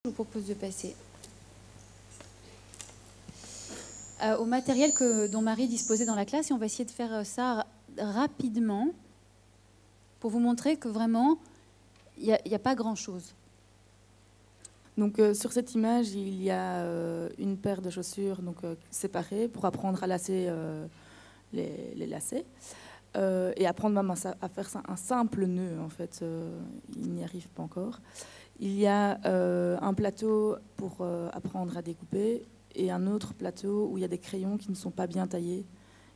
Je vous propose de passer au matériel dont Marie disposait dans la classe, et on va essayer de faire ça rapidement pour vous montrer que vraiment, il n'y a pas grand-chose. Donc sur cette image, il y a une paire de chaussures séparées pour apprendre à lasser les lacets et apprendre même à faire un simple nœud. En fait, il n'y arrive pas encore. Il y a un plateau pour apprendre à découper et un autre plateau où il y a des crayons qui ne sont pas bien taillés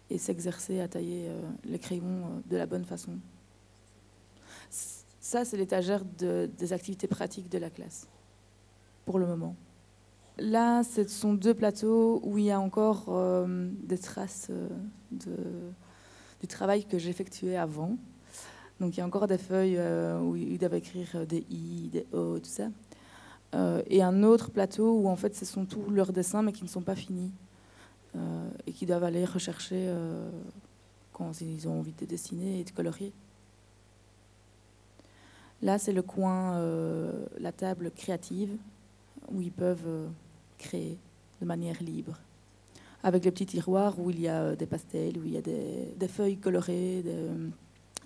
et s'exercer à tailler les crayons de la bonne façon. Ça, c'est l'étagère des activités pratiques de la classe, pour le moment. Là, ce sont deux plateaux où il y a encore des traces du travail que j'effectuais avant. Donc il y a encore des feuilles où ils doivent écrire des I, des O, tout ça. Et un autre plateau où en fait ce sont tous leurs dessins mais qui ne sont pas finis et qui doivent aller rechercher quand ils ont envie de dessiner et de colorier. Là c'est le coin, la table créative où ils peuvent créer de manière libre. Avec les petits tiroirs où il y a des pastels, où il y a des feuilles colorées,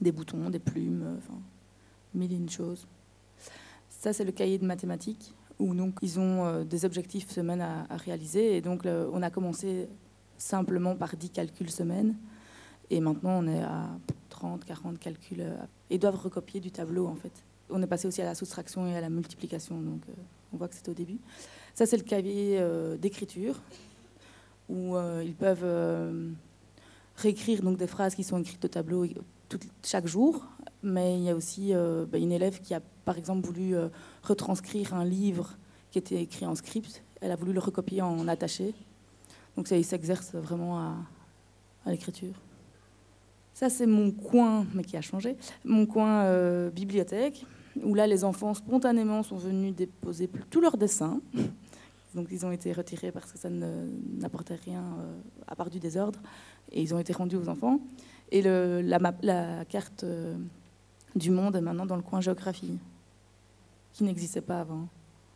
des boutons, des plumes, enfin, mille et une choses. Ça, c'est le cahier de mathématiques, où donc, ils ont des objectifs semaine à réaliser. Et donc, on a commencé simplement par 10 calculs semaine. Et maintenant, on est à 30, 40 calculs. Et doivent recopier du tableau, en fait. On est passé aussi à la soustraction et à la multiplication. Donc, on voit que c'est au début. Ça, c'est le cahier d'écriture, où ils peuvent réécrire donc, des phrases qui sont écrites au tableau chaque jour. Mais il y a aussi une élève qui a, par exemple, voulu retranscrire un livre qui était écrit en script. Elle a voulu le recopier en attaché. Donc ça, il s'exerce vraiment à l'écriture. Ça, c'est mon coin, mais qui a changé, mon coin bibliothèque, où là, les enfants, spontanément, sont venus déposer tous leurs dessins. Donc ils ont été retirés parce que ça n'apportait rien à part du désordre. Et ils ont été rendus aux enfants. Et la carte du monde est maintenant dans le coin géographie, qui n'existait pas avant.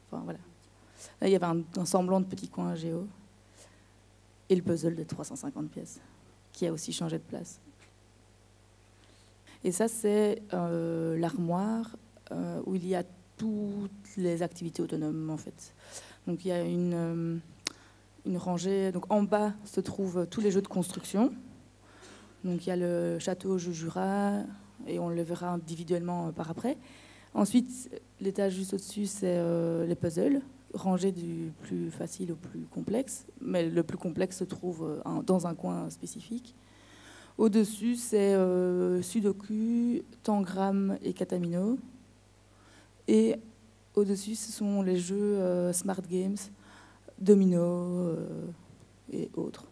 Enfin, voilà. Là, il y avait un semblant de petit coin géo. Et le puzzle de 350 pièces, qui a aussi changé de place. Et ça, c'est l'armoire où il y a toutes les activités autonomes, en fait. Donc, il y a une rangée. Donc, en bas se trouvent tous les jeux de construction. Donc, il y a le château Jujura, et on le verra individuellement par après. Ensuite, l'étage juste au-dessus, c'est les puzzles, rangés du plus facile au plus complexe. Mais le plus complexe se trouve dans un coin spécifique. Au-dessus, c'est Sudoku, Tangram et Katamino. Et au-dessus, ce sont les jeux Smart Games, Domino et autres.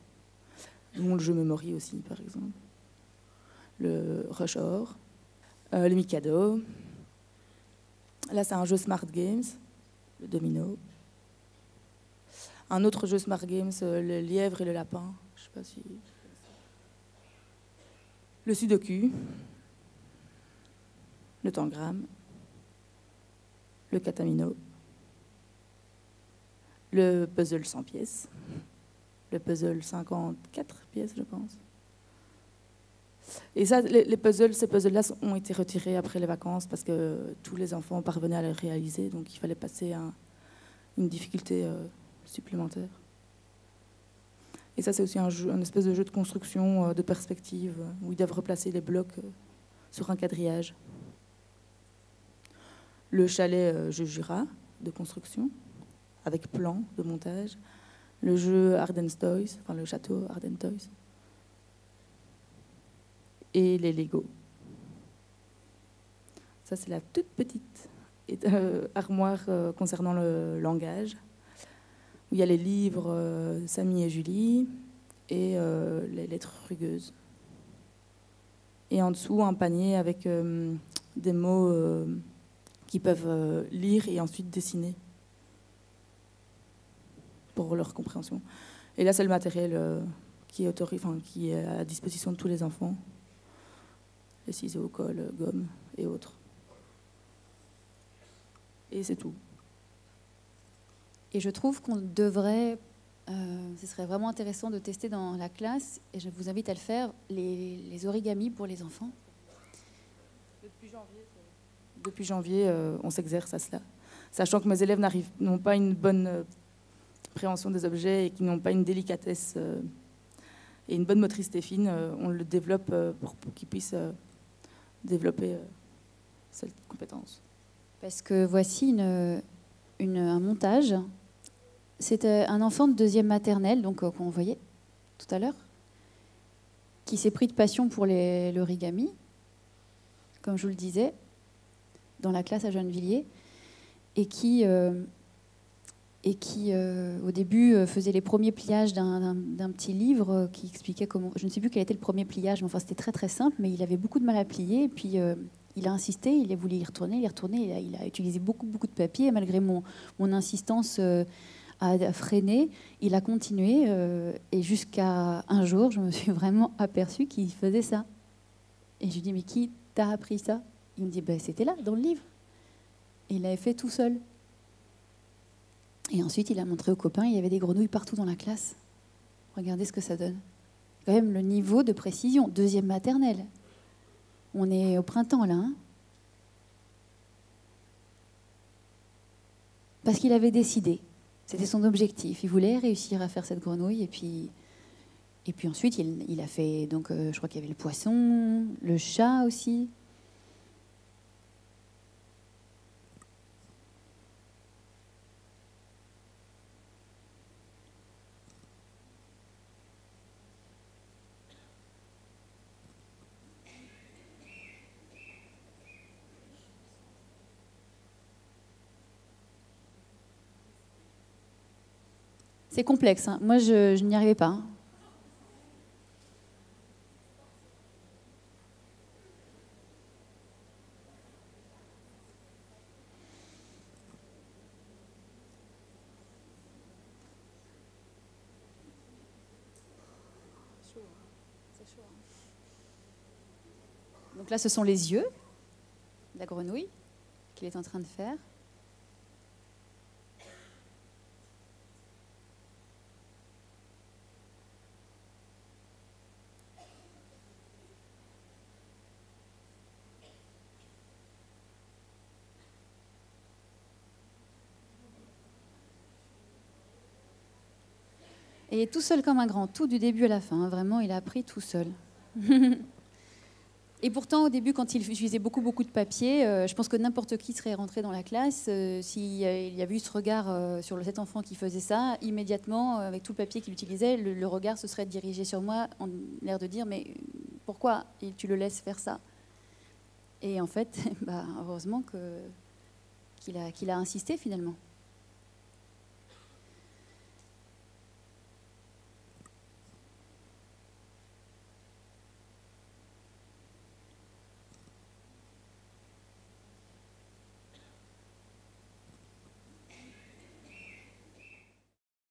Dont le jeu Memory aussi, par exemple. Le Rush Hour, le Mikado. Là, c'est un jeu Smart Games, le Domino. Un autre jeu Smart Games, le lièvre et le lapin. Je sais pas si... Le Sudoku, le Tangram, le Katamino, le puzzle 100 pièces, le puzzle 54 pièces, je pense. Et ça, ces puzzles-là ont été retirés après les vacances parce que tous les enfants parvenaient à les réaliser, donc il fallait passer à une difficulté supplémentaire. Et ça, c'est aussi un espèce de jeu de construction, de perspective, où ils doivent replacer les blocs sur un quadrillage. Le chalet Jujura de construction, avec plan de montage. Le jeu Arden's Toys, enfin le château Arden's Toys. Et les Lego. Ça, c'est la toute petite armoire concernant le langage, où il y a les livres Samy et Julie et les lettres rugueuses. Et en dessous, un panier avec des mots qu'ils peuvent lire et ensuite dessiner pour leur compréhension. Et là, c'est le matériel qui est à la disposition de tous les enfants. Les ciseaux, colle, gomme et autres. Et c'est tout. Et je trouve qu'on devrait, ce serait vraiment intéressant de tester dans la classe, et je vous invite à le faire, les origamis pour les enfants. Depuis janvier, on s'exerce à cela. Sachant que mes élèves n'ont pas une bonne préhension des objets et qui n'ont pas une délicatesse et une bonne motricité fine, on le développe pour qu'ils puissent développer cette compétence. Parce que voici un montage. C'est un enfant de 2e maternelle, donc qu'on voyait tout à l'heure, qui s'est pris de passion pour l'origami, comme je vous le disais, dans la classe à Gennevilliers, et qui au début, faisait les premiers pliages d'un petit livre qui expliquait comment... Je ne sais plus quel était le premier pliage, mais enfin, c'était très très simple, mais il avait beaucoup de mal à plier, et puis il a insisté, il a voulu y retourner, il a utilisé beaucoup de papier, et malgré mon insistance à freiner, il a continué, et jusqu'à un jour, je me suis vraiment aperçue qu'il faisait ça. Et je lui dis, mais qui t'a appris ça? Il me dit, ben, c'était là, dans le livre. Et il l'avait fait tout seul. Et ensuite, il a montré aux copains, il y avait des grenouilles partout dans la classe. Regardez ce que ça donne. Quand même le niveau de précision, 2e maternelle. On est au printemps, là. Hein, parce qu'il avait décidé. C'était son objectif. Il voulait réussir à faire cette grenouille. Et puis ensuite, il a fait... Donc, je crois qu'il y avait le poisson, le chat aussi. C'est complexe. Hein. Moi, je n'y arrivais pas. Hein. Donc là, ce sont les yeux de la grenouille qu'il est en train de faire. Et tout seul comme un grand, tout du début à la fin. Hein, vraiment, il a appris tout seul. Et pourtant, au début, quand il utilisait beaucoup de papier, je pense que n'importe qui serait rentré dans la classe. S'il y avait eu ce regard sur cet enfant qui faisait ça, immédiatement, avec tout le papier qu'il utilisait, le regard se serait dirigé sur moi, en l'air de dire « Mais pourquoi tu le laisses faire ça ?» Et en fait, heureusement qu'il a insisté finalement.